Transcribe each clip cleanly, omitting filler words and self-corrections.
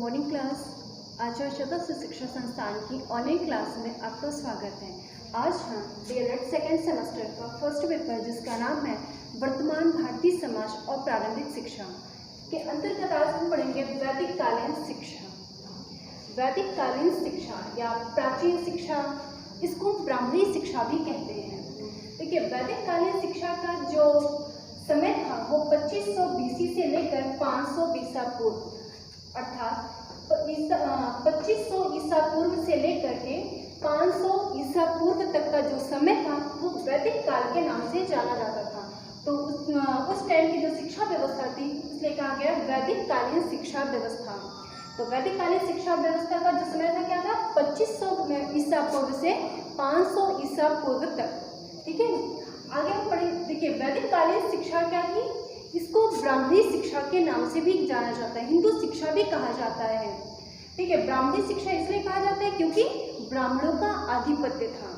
Morning class. आचार्य चतुर्थ शिक्षा संस्थान की ऑनलाइन क्लास में आपका स्वागत है। आज हम डीएलएड सेकेंड सेमेस्टर का फर्स्ट पेपर जिसका नाम है वर्तमान भारतीय समाज और प्रारंभिक शिक्षा के अंतर्गत आज हम पढ़ेंगे वैदिक कालीन शिक्षा। वैदिक कालीन शिक्षा या प्राचीन शिक्षा, इसको ब्राह्मणी शिक्षा भी कहते हैं। देखिए, वैदिक कालीन शिक्षा का जो समय था वो 2500 BC से लेकर 500 ईसा पूर्व, अर्थात 2500 ईसा पूर्व से लेकर के 500 ईसा पूर्व तक का जो समय था वो वैदिक काल के नाम से जाना जाता था। तो उस टाइम की जो शिक्षा व्यवस्था थी इसलिए कहा गया वैदिक कालीन शिक्षा व्यवस्था। तो वैदिक कालीन शिक्षा व्यवस्था का जो समय था क्या था, 2500 ईसा पूर्व से 500 ईसा पूर्व तक। ठीक है, आगे हम पढ़े। देखिए, वैदिक कालीन शिक्षा क्या थी, इसको ब्राह्मणी शिक्षा के नाम से भी जाना जाता है, हिंदू शिक्षा भी कहा जाता है। ठीक है, ब्राह्मणी शिक्षा इसलिए कहा जाता है क्योंकि ब्राह्मणों का आधिपत्य था।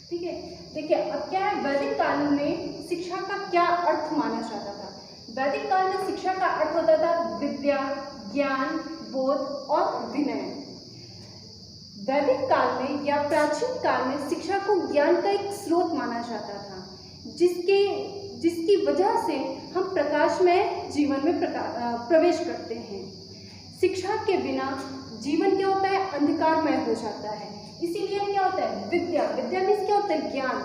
ठीक है, देखिए अब क्या है, वैदिक काल में शिक्षा का क्या अर्थ माना जाता था। वैदिक काल में शिक्षा का अर्थ होता था विद्या, ज्ञान, बोध और विनय। वैदिक काल में या प्राचीन काल में शिक्षा को ज्ञान का एक स्रोत माना जाता था, जिसकी वजह से हम प्रकाशमय जीवन में प्रवेश करते हैं। शिक्षा के बिना जीवन क्या होता है, अंधकारमय हो जाता है। इसीलिए क्या होता है, विद्या मीन्स क्या होता है, ज्ञान।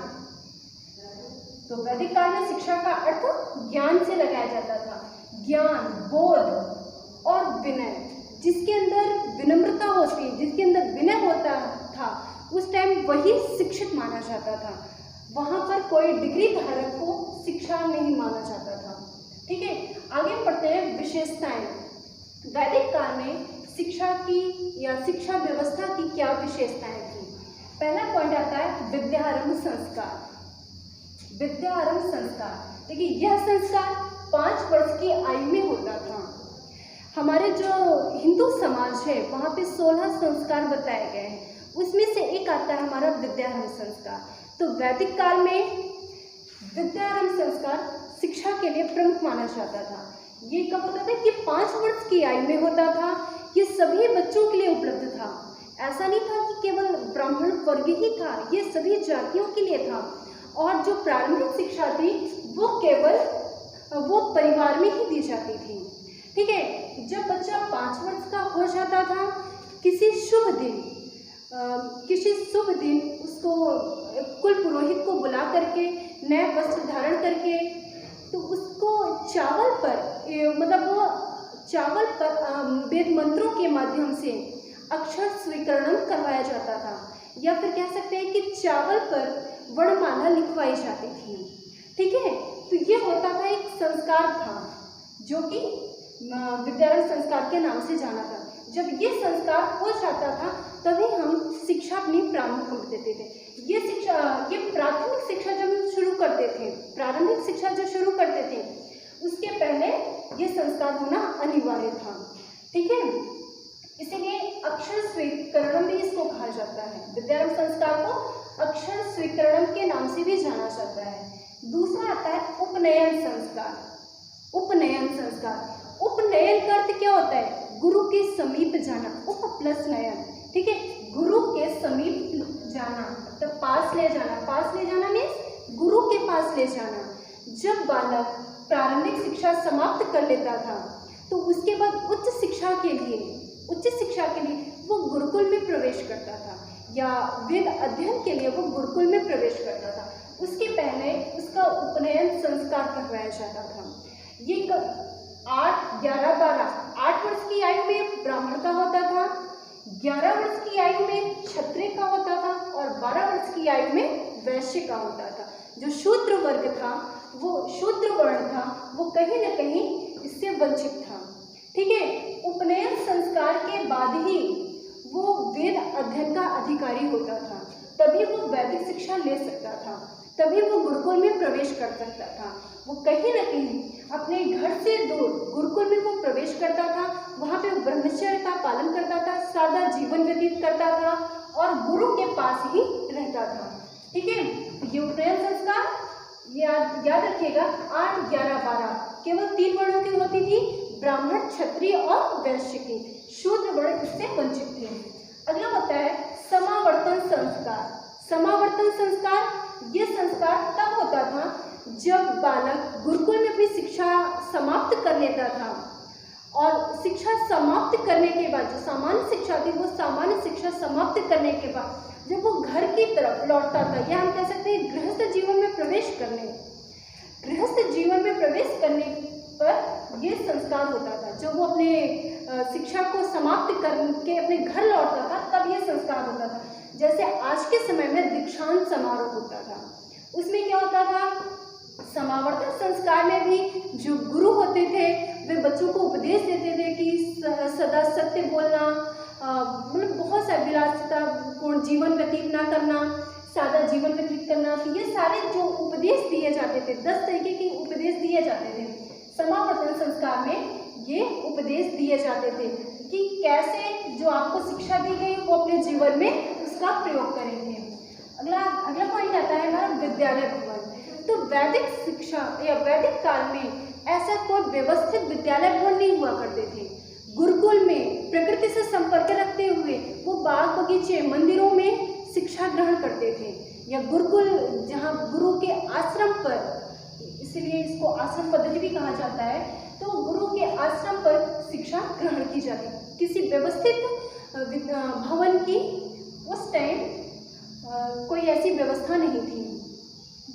तो वैदिक काल में शिक्षा का अर्थ ज्ञान से लगाया जाता था। ज्ञान, बोध और विनय, जिसके अंदर विनम्रता होती, जिसके अंदर विनय होता था, उस टाइम वही शिक्षित माना जाता था। वहां पर कोई डिग्री धारक को शिक्षा नहीं माना जाता था। ठीक है, आगे बढ़ते हैं विशेषताएं। वैदिक काल में शिक्षा की या शिक्षा व्यवस्था की क्या विशेषताएं थी। पहला पॉइंट आता है विद्यारंभ संस्कार। विद्यारंभ संस्कार, देखिए यह संस्कार 5 वर्ष की आयु में होता था। हमारे जो हिंदू समाज है वहाँ पे 16 संस्कार बताए गए हैं, उसमें से एक आता है हमारा विद्यारंभ संस्कार। तो वैदिक काल में विद्यारंभ संस्कार शिक्षा के लिए प्रमुख माना जाता था। ये कब होता था कि 5 वर्ष की आयु में होता था। ये सभी बच्चों के लिए उपलब्ध था। ऐसा नहीं था कि केवल ब्राह्मण वर्ग ही था, ये सभी जातियों के लिए था। और जो प्रारंभिक शिक्षा थी वो परिवार में ही दी जाती थी। ठीक है, जब बच्चा 5 वर्ष का हो जाता था, किसी शुभ दिन उसको कुल पुरोहित को बुला करके नए वस्त्र धारण करके तो उसको चावल पर वेद मंत्रों के माध्यम से अक्षर स्वीकरणम करवाया जाता था, या फिर कह सकते हैं कि चावल पर वर्णमाला लिखवाई जाती थी। ठीक है, तो ये होता था, एक संस्कार था जो कि विद्यारंभ संस्कार के नाम से जाना था। जब ये संस्कार हो जाता था तभी हम शिक्षा अपनी प्रारंभ कर देते थे। ये प्राथमिक शिक्षा जब हम शुरू करते थे, प्रारंभिक शिक्षा जो शुरू करते थे, उसके पहले ये संस्कार होना अनिवार्य था। ठीक है, इसीलिए अक्षर स्वीकरणम भी इसको कहा जाता है। विद्यारंभ संस्कार को अक्षर स्वीकरणम के नाम से भी जाना जाता है। दूसरा आता है उपनयन संस्कार। उपनयन का अर्थ क्या होता है, गुरु के समीप जाना। उप प्लस नयन। ठीक है, गुरु के समीप जाना, तो पास ले जाना मीन्स गुरु के पास ले जाना। जब बालक प्रारंभिक शिक्षा समाप्त कर लेता था तो उसके बाद उच्च शिक्षा के लिए वो गुरुकुल में प्रवेश करता था, या वेद अध्ययन के लिए वो गुरुकुल में प्रवेश करता था। उसके पहले उसका उपनयन संस्कार करवाया जाता था। ये 8, 11, 12, 8 वर्ष की आयु में ब्राह्मण का होता था, 11 वर्ष की आयु में क्षत्रिय का होता था और 12 वर्ष की आयु में वैश्य का होता था। जो शूद्र वर्ग था, वो शूद्र वर्ण था, वो कहीं न कहीं इससे वंचित था। ठीक है, उपनयन संस्कार के बाद ही वो वेद अध्ययन का अधिकारी होता था, तभी वो वैदिक शिक्षा ले सकता था, तभी वो गुरुकुल में प्रवेश कर सकता था। वो कहीं न कहीं अपने घर से दूर गुरुकुल में वो प्रवेश करता था, वहाँ पे ब्रह्मचर्य का पालन करता था, सादा जीवन व्यतीत करता था और गुरु के पास ही रहता था। ठीक है, ये उपनयन संस्कार याद रखिएगा। 8, 11, 12 केवल 3 वर्णों की होती थी, ब्राह्मण, क्षत्रिय और वैश्य की। शूद्र वर्ण इससे वंचित थे। अगला होता है समावर्तन संस्कार। समावर्तन संस्कार ये संस्कार तब होता था जब बालक गुरुकुल में अपनी शिक्षा समाप्त कर लेता था और शिक्षा समाप्त करने के बाद जो सामान्य शिक्षा थी वो सामान्य शिक्षा समाप्त करने के बाद जब वो घर की तरफ लौटता था, या हम कह सकते हैं गृहस्थ जीवन में प्रवेश करने, गृहस्थ जीवन में प्रवेश करने पर ये संस्कार होता था। जब वो अपने शिक्षा को समाप्त करके अपने घर लौटता था तब ये संस्कार होता था। जैसे आज के समय में दीक्षांत समारोह होता था, उसमें क्या होता था, समावर्तन संस्कार में भी जो गुरु होते थे वे बच्चों को उपदेश देते थे कि सदा सत्य बोलना, मतलब बहुत सा विलासितापूर्ण जीवन व्यतीत ना करना, सादा जीवन व्यतीत करना। तो ये सारे जो उपदेश दिए जाते थे, 10 तरीके के उपदेश दिए जाते थे समावर्तन संस्कार में। ये उपदेश दिए जाते थे कि कैसे जो आपको शिक्षा दी गई वो अपने जीवन में उसका प्रयोग करेंगे। अगला पॉइंट आता है हमारा विद्यालय भवन। तो वैदिक शिक्षा या वैदिक काल में ऐसा कोई व्यवस्थित विद्यालय भवन नहीं हुआ करते थे। गुरुकुल में प्रकृति से संपर्क रखते हुए वो बाग बगीचे मंदिरों में शिक्षा ग्रहण करते थे, या गुरुकुल जहाँ गुरु के आश्रम पर, इसलिए इसको आश्रम पद्धति भी कहा जाता है, तो गुरु के आश्रम पर शिक्षा ग्रहण की जाती। किसी व्यवस्थित भवन की उस टाइम कोई ऐसी व्यवस्था नहीं थी।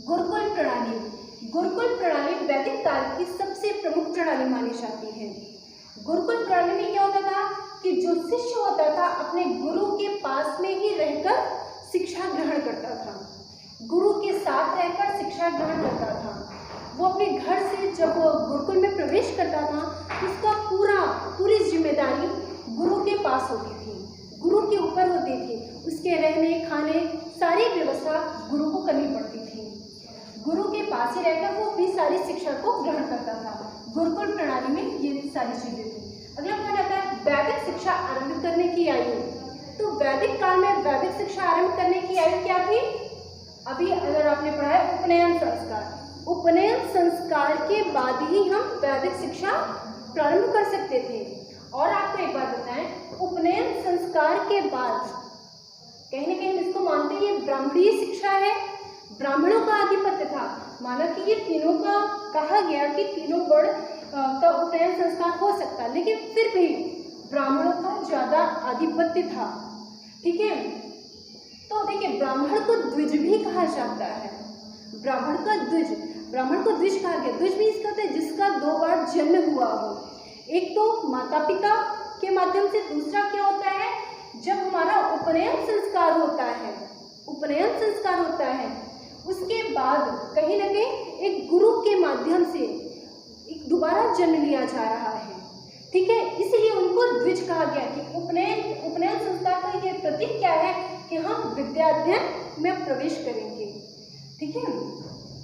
गुरुकुल प्रणाली वैदिक काल की सबसे प्रमुख प्रणाली मानी जाती है। गुरुकुल प्रणाली में क्या होता था कि जो शिष्य होता था अपने गुरु के पास में ही रहकर शिक्षा ग्रहण करता था, गुरु के साथ रहकर शिक्षा ग्रहण करता था। वो अपने घर से जब वो गुरुकुल में प्रवेश करता था उसका पूरी जिम्मेदारी गुरु के पास होती थी, गुरु के ऊपर होती थी। उसके रहने खाने सारी व्यवस्था गुरु को करनी पड़ती थी। गुरु के पास ही रहकर वो अपनी सारी शिक्षा को ग्रहण करता था। गुरुकुल प्रणाली में ये सारी चीजें थी। अगला पॉइंट आता है वैदिक शिक्षा आरंभ करने की आयु। तो वैदिक काल में वैदिक शिक्षा आरंभ करने की आयु क्या थी? अभी अगर आपने पढ़ा है उपनयन संस्कार, उपनयन संस्कार के बाद ही हम वैदिक शिक्षा प्रारंभ कर सकते थे। और आपको एक बात बताएं, उपनयन संस्कार के बाद कहीं ना कहीं इसको मानते हैं ये ब्राह्मणीय शिक्षा है, ब्राह्मणों का आधिपत्य था। माना कि ये तीनों का कहा गया कि तीनों वर्ण का उपनयन संस्कार हो सकता, लेकिन फिर भी ब्राह्मणों का ज्यादा आधिपत्य था। ठीक है, तो देखिए ब्राह्मण को द्विज भी कहा जाता है। ब्राह्मण को द्विज कहा गया। द्विज मीन्स कहते हैं जिसका 2 बार जन्म हुआ हो। एक तो माता पिता के माध्यम से, दूसरा क्या होता है जब हमारा उपनयन संस्कार होता है उसके बाद कहीं ना कहीं एक गुरु के माध्यम से एक दोबारा जन्म लिया जा रहा है। ठीक है, इसलिए उनको द्विज कहा गया कि उपनयन संस्कार का ये प्रतीक क्या है कि हम विद्या अध्ययन में प्रवेश करेंगे। ठीक है,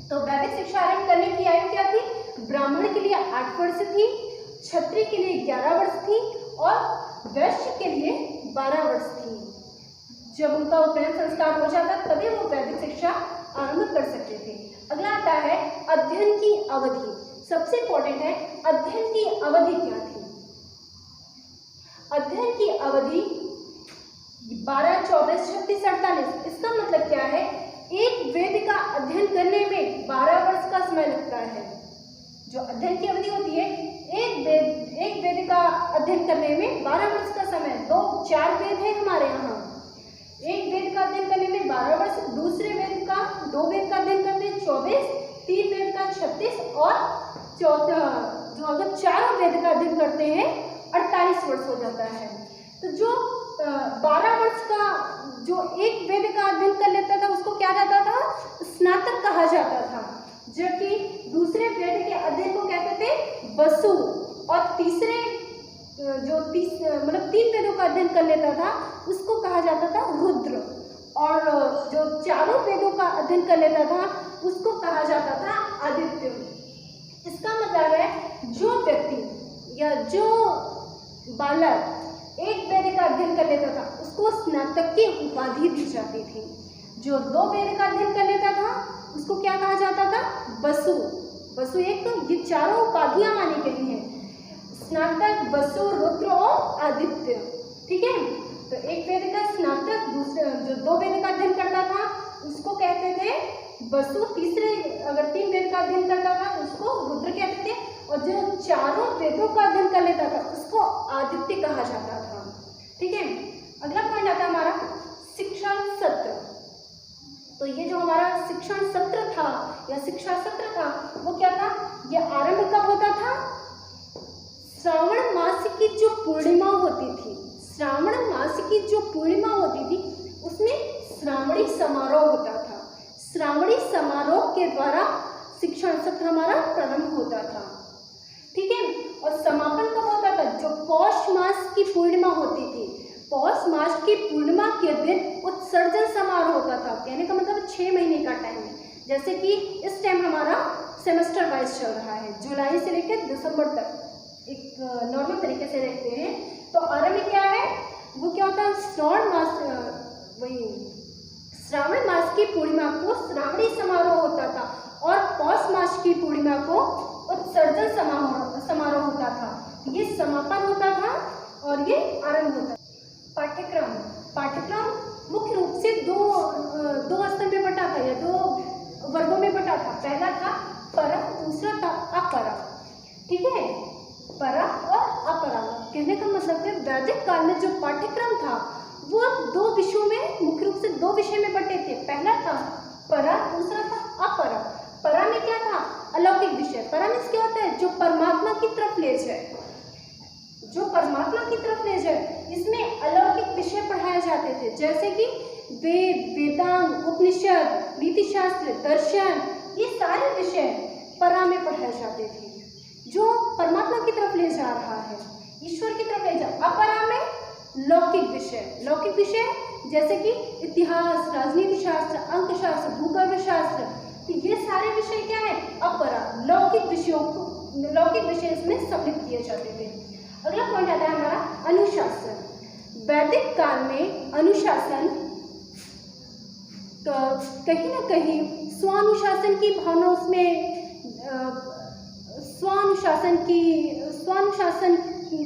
तो वैदिक शिक्षा आरंभ करने की आयु क्या थी? ब्राह्मण के लिए 8 वर्ष थी, क्षत्रिय के लिए 11 वर्ष थी और वैश्य के लिए 12 वर्ष थी। जब उनका उपनयन संस्कार हो जाता तभी वो वैदिक शिक्षा आरंभ कर सकते थे। अगला आता है अध्ययन की अवधि। सबसे इंपॉर्टेंट है अध्ययन की अवधि क्या थी? अध्ययन की अवधि 12, 24, 36, 48। इसका मतलब क्या है? एक वेद का अध्ययन करने में 12 वर्ष का समय लगता है। जो अध्ययन की अवधि होती है, एक वेद का अध्ययन करने में 12 वर्ष का समय। 4 वेद है हमारे यहाँ। एक वेद का अध्ययन करने में 12 वर्ष, दूसरे वेद का 2 वेद का अध्ययन करने 24, 3 वेद का 36 और चौथा जो अगर 4 वेद का अध्ययन करते हैं 48 वर्ष हो जाता है। तो जो 12 वर्ष का जो एक वेद का अध्ययन कर लेता था उसको क्या कहता था? स्नातक कहा जाता था। जबकि दूसरे वेद के अध्ययन को कहते थे वसु, और तीसरे जो 3 वेदों का अध्ययन कर लेता था उसको कहा जाता था रुद्र, और जो 4 वेदों का अध्ययन कर लेता था उसको कहा जाता था आदित्य। इसका मतलब है जो व्यक्ति या जो बालक एक वेद का अध्ययन कर लेता था उसको स्नातक की उपाधि दी जाती थी। जो 2 वेद का अध्ययन कर लेता था उसको क्या कहा जाता था? वसु। एक ये 4 उपाधियां मानी गई हैं। स्नातक वसु, रुद्र और आदित्य। ठीक है, तो एक वेद का स्नातक दूसरे जो 2 वेद का अध्ययन करता था उसको कहते थे वसु, तीसरे अगर 3 वेद का अध्ययन करता था उसको रुद्र कहते थे, और जो 4 वेदों का अध्ययन कर लेता था उसको आदित्य कहा जाता था। ठीक है, अगला पॉइंट आता है हमारा शिक्षण सत्र। तो ये जो हमारा शिक्षण सत्र था या शिक्षा सत्र था वो क्या था, ये आरंभ कब होता था, श्रावण मास की जो पूर्णिमा होती थी, श्रावण मास की जो पूर्णिमा होती थी उसमें श्रावणी समारोह होता था। श्रावणी समारोह के द्वारा शिक्षण सत्र हमारा प्रारंभ होता था। ठीक है, और समापन कब होता था, जो पौष मास की पूर्णिमा होती थी, पौष मास की पूर्णिमा के दिन उत्सर्जन समारोह होता था। कहने का मतलब 6 महीने का टाइम है, जैसे कि इस टाइम हमारा सेमेस्टर वाइज चल रहा है, जुलाई से लेकर दिसंबर तक एक नॉर्मल तरीके से देखते हैं। तो आरंभ क्या है, वो क्या होता है, श्रावण मास, वही श्रावण मास की पूर्णिमा को श्रावणी समारोह होता था और पौष मास की पूर्णिमा को उत्सर्जन समारोह होता था। ये समापन होता था और ये आरंभ होता था। पाठ्यक्रम मुख्य रूप से दो स्तर में बटा था या 2 वर्गों में बटा था। पहला था परम, दूसरा था अपरम। ठीक है, परम और अपरम, कहने का मतलब है वैदिक काल में जो पाठ्यक्रम था वो 2 विषयों में, मुख्य रूप से 2 विषय में बटे थे। पहला था परा, दूसरा था अपरा। परा में क्या था, अलौकिक विषय। परा में क्या होता है, जो परमात्मा की तरफ ले जाए, जो परमात्मा की तरफ ले जाए, इसमें अलौकिक विषय पढ़ाए जाते थे, जैसे कि वेद, वेदांग, उपनिषद, नीतिशास्त्र, दर्शन, ये सारे विषय परा में पढ़ाए जाते थे, जो परमात्मा की तरफ ले जा रहा है, ईश्वर की तरफ ले जा। अपरा में लौकिक विषय जैसे कि इतिहास, राजनीति शास्त्र, अंकशास्त्र, भूगोल शास्त्र, तो ये सारे विषय क्या है, अपरा लौकिक विषय इसमें सम्मिलित किए जाते थे। अगला पॉइंट आता है हमारा अनुशासन। वैदिक काल में अनुशासन कहीं ना कहीं स्वानुशासन की भावना उसमें, स्वानुशासन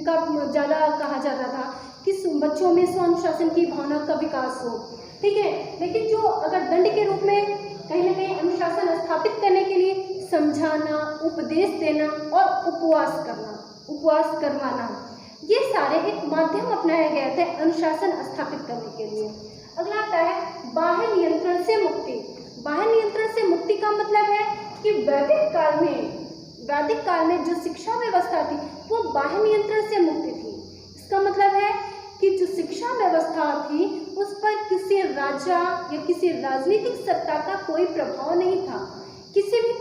का ज़्यादा कहा जाता था कि बच्चों में स्वानुशासन की भावना का विकास हो। ठीक है, लेकिन जो अगर दंड के रूप में कहीं ना कहीं अनुशासन स्थापित करने के लिए समझाना, उपदेश देना और उपवास करवाना, ये सारे एक माध्यम अपनाया गया था अनुशासन स्थापित करने के लिए। अगला आता है बाह्य नियंत्रण से मुक्ति। बाह्य नियंत्रण से मुक्ति का मतलब है कि वैदिक काल में जो शिक्षा व्यवस्था थी वो बाह्य नियंत्रण से मुक्ति थी। इसका मतलब है कि जो शिक्षा व्यवस्था थी उस पर किसी राजा या किसी राजनीतिक सत्ता का कोई प्रभाव नहीं था, किसी भी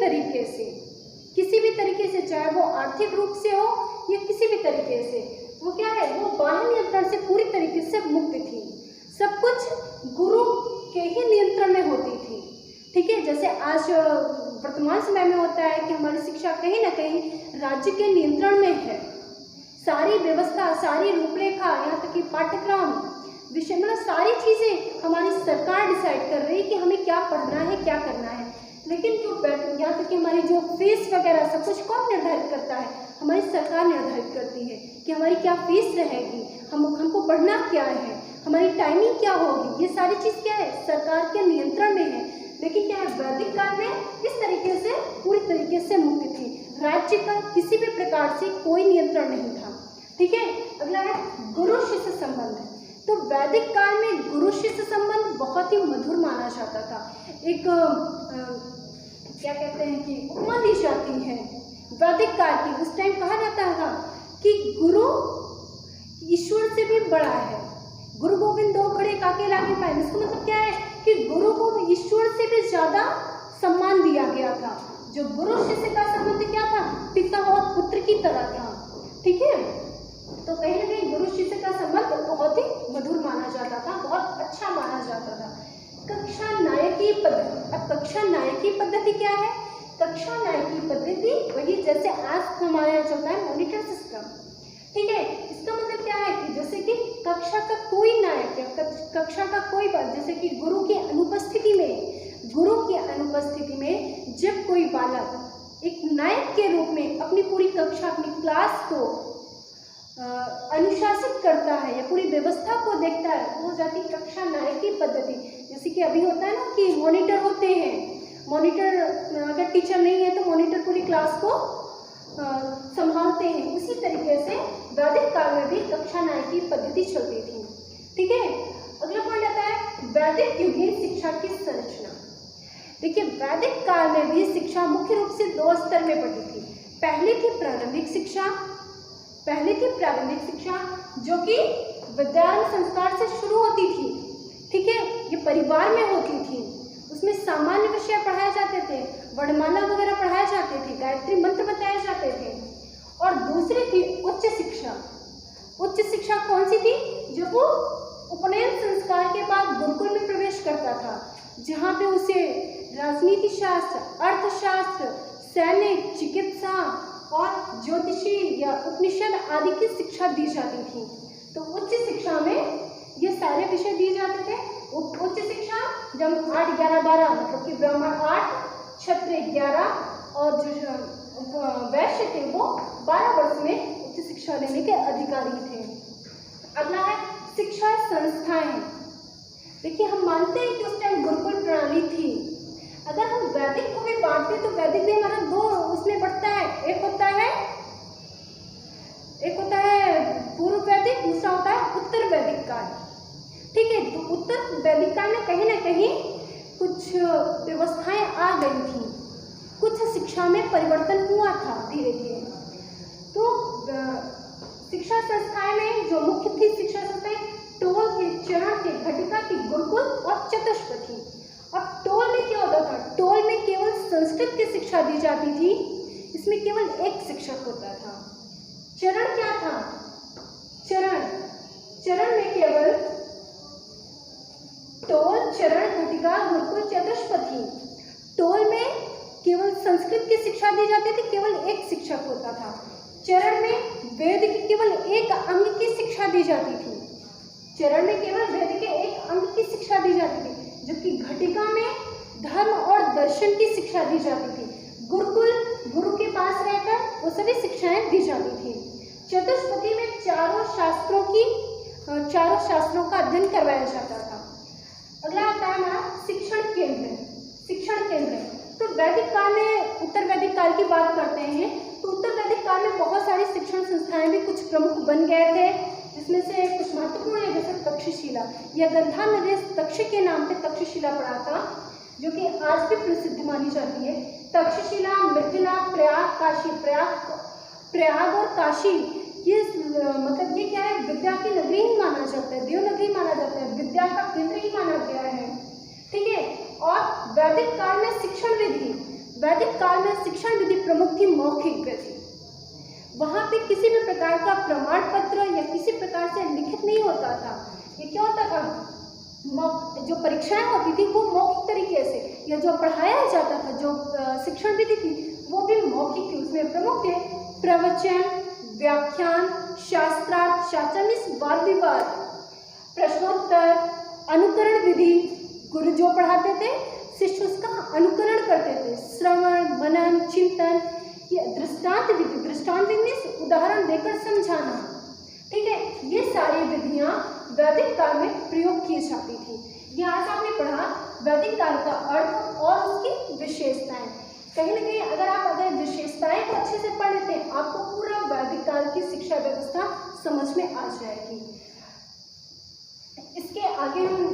तरीके से, चाहे वो आर्थिक रूप से हो या किसी भी तरीके से, वो क्या है, वो बाह्य नियंत्रण से पूरी तरीके से मुक्त थी। सब कुछ गुरु के ही नियंत्रण में होती थी। ठीक है, जैसे आज वर्तमान समय में होता है कि हमारी शिक्षा कहीं ना कहीं राज्य के नियंत्रण में है। सारी व्यवस्था, सारी रूपरेखा, यहाँ तक कि पाठ्यक्रम, विषय, मतलब सारी चीज़ें हमारी सरकार डिसाइड कर रही है कि हमें क्या पढ़ना है, क्या करना है। लेकिन जो यहाँ तक कि हमारी जो फीस वगैरह सब कुछ कौन निर्धारित करता है, हमारी सरकार निर्धारित करती है कि हमारी क्या फीस रहेगी, हमको पढ़ना क्या है, हमारी टाइमिंग क्या होगी, ये सारी चीज़ क्या है, सरकार के नियंत्रण में है। लेकिन क्या है, वैदिक काल में इस तरीके से पूरी तरीके से मुक्त थी, राज्य का किसी भी प्रकार से कोई नियंत्रण नहीं था। ठीक है, अगला है गुरु शिष्य संबंध। तो वैदिक काल में गुरु शिष्य संबंध बहुत ही मधुर माना जाता था। एक क्या कहते हैं कि उपमा दी जाती है वैदिक काल की। उस टाइम कहा जाता था कि गुरु ईश्वर से भी बड़ा है। गुरु गोविंद दो खड़े काके लागे पाए। इसका मतलब क्या है कि गुरु को ईश्वर से भी ज्यादा सम्मान दिया गया था। जो गुरु शिष्य का संबंध क्या था, पिता और पुत्र की तरह था। ठीक है, तो कहीं ना कहीं गुरु शिष्य का संबंध बहुत ही मधुर माना जाता था, बहुत अच्छा माना जाता था। कक्षा नायकी पद्धति। अब कक्षा नायकी पद्धति क्या है? कक्षा नायकी पद्धति वही जैसे आज हमारे यहाँ चलता है मॉनिटर सिस्टम। ठीक है, इसका मतलब क्या है कि जैसे कि कक्षा का कोई नायक या कक्षा का कोई बात, जैसे कि गुरु की अनुपस्थिति में जब कोई बालक एक नायक के रूप में अपनी पूरी कक्षा, अपनी क्लास को अनुशासित करता है या पूरी व्यवस्था को देखता है, वो हो जाती है कक्षा 9 की पद्धति। जैसे कि अभी होता है ना कि मॉनिटर होते हैं, मॉनिटर अगर टीचर नहीं है तो मॉनिटर पूरी क्लास को संभालते हैं। उसी तरीके से वैदिक काल में भी कक्षा 9 की पद्धति चलती थी। ठीक है, अगला पॉइंट आता है वैदिक युगीन शिक्षा की संरचना। देखिए, वैदिक काल में भी शिक्षा मुख्य रूप से 2 स्तर में बढ़ी थी। पहली थी प्रारंभिक शिक्षा जो कि विद्यालय संस्कार से शुरू होती थी। ठीक है, ये परिवार में होती थी। उसमें सामान्य विषय पढ़ाए जाते थे, वर्णमाला वगैरह पढ़ाए जाते थे, गायत्री मंत्र बताए जाते थे। और दूसरी थी उच्च शिक्षा। उच्च शिक्षा कौन सी थी? जब वो उपनयन संस्कार के बाद गुरुकुल में प्रवेश करता था, जहाँ पे उसे राजनीति शास्त्र, अर्थशास्त्र, सैनिक, चिकित्सा और ज्योतिषी या उपनिषद आदि की शिक्षा दी जाती थी। तो उच्च शिक्षा में ये सारे विषय दिए जाते थे। उच्च शिक्षा जब 8, 11, 12 मतलब कि ब्राह्मण 8, क्षत्रिय 11 और जो वैश्य थे वो 12 वर्ष में उच्च शिक्षा लेने के अधिकारी थे। अगला है शिक्षा संस्थाएं। देखिए, हम मानते हैं कि उस टाइम गुरुकुल प्रणाली थी। अगर हम वैदिक को भी बांटते तो वैदिक भी हमारा 2 उसमें बढ़ता है। एक होता है पूर्व वैदिक, दूसरा होता है उत्तर वैदिक काल। ठीक है, तो उत्तर वैदिक काल में कहीं ना कहीं कुछ व्यवस्थाएं आ गई थी, कुछ शिक्षा में परिवर्तन हुआ था धीरे धीरे। तो शिक्षा संस्थाएं में जो मुख्य थी शिक्षा संस्थाएं टोल थे, चरण थे, घटिका थी, गुरुकुल और चतुष्पथी। अब टोल में क्या होता था? टोल में केवल संस्कृत की शिक्षा दी जाती थी, इसमें केवल एक शिक्षक होता था। चरण क्या था? चरण में केवल टोल, चरण, घटिका, गुरुकुल, चतुष्पथी। टोल में केवल संस्कृत की शिक्षा दी जाती थी, केवल एक शिक्षक होता था। चरण में वेद की केवल एक अंग की शिक्षा दी जाती थी। चरण में केवल वेद के एक अंग की शिक्षा दी जाती थी, जबकि घटिका में धर्म और दर्शन की शिक्षा दी जाती थी। गुरुकुल, गुरु के पास रहकर वो सभी शिक्षाएं दी जाती थी। चतुष्पथी में चारों शास्त्रों का अध्ययन करवाया जाता था। अगला आता है हमारा शिक्षण केंद्र। तो वैदिक काल में, उत्तर वैदिक काल की बात करते हैं तो उत्तर वैदिक काल में बहुत सारी शिक्षण संस्थाएं भी कुछ प्रमुख बन गए थे, जिसमें से कुछ महत्वपूर्ण है जैसे तक्षशिला। यह गंधा नरेश तक्ष के नाम पे तक्षशिला पड़ा था, जो कि आज भी प्रसिद्ध मानी जाती है। तक्षशिला, मिथिला, प्रयाग और काशी, ये मतलब ये क्या है? विद्या की नगरी ही माना जाता है, देवनगरी माना जाता है, विद्या का केंद्र ही माना गया है। ठीक है, और वैदिक काल में शिक्षण विधि प्रमुख थी मौखिक विधि। वहाँ पे किसी भी प्रकार का प्रमाण पत्र या किसी प्रकार से लिखित नहीं होता था। ये क्या होता था? जो परीक्षाएं होती थी वो मौखिक तरीके से, या जो पढ़ाया जाता था, जो शिक्षण विधि थी वो भी मौखिक थी। उसमें प्रमुख थे प्रवचन, व्याख्यान, शास्त्रार्थ, वाद विवाद, प्रश्नोत्तर, अनुकरण विधि। गुरु जो पढ़ाते थे शिष्य उसका अनुकरण करते थे। श्रवण, मनन, चिंतन, ये दृष्टांत विधि, उदाहरण देकर समझाना। ठीक है, ये सारी विधियां वैदिक काल में प्रयोग की जाती थी। ये आज आपने पढ़ा वैदिक काल का अर्थ और उसकी विशेषताएं। कहीं ना कहीं अगर विशेषताएं को अच्छे से पढ़ लेते हैं, आपको पूरा वैदिक काल की शिक्षा व्यवस्था समझ में आ जाएगी। इसके आगे हम